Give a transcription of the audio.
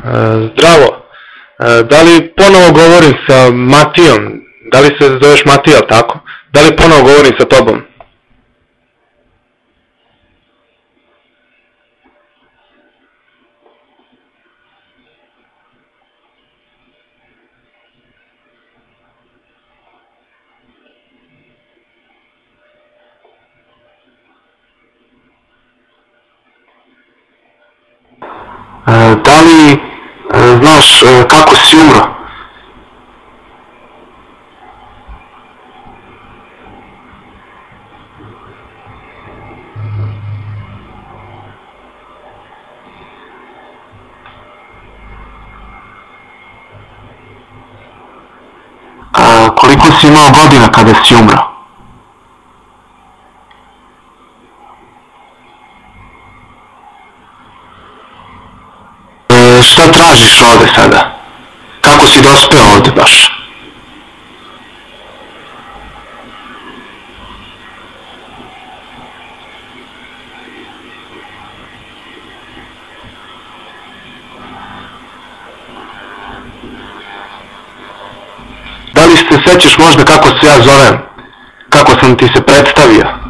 Zdravo. Da li ponovo govorim sa Matijom? Da li se zoveš Matija, tako? Da li ponovo govorim sa tobom? Da li znaš kako si umro? Koliko si imao godina kada si umro? Šta tražiš ovde sada? Kako si dospeo ovde baš? Da li se sećaš možda kako se ja zovem? Kako sam ti se predstavio?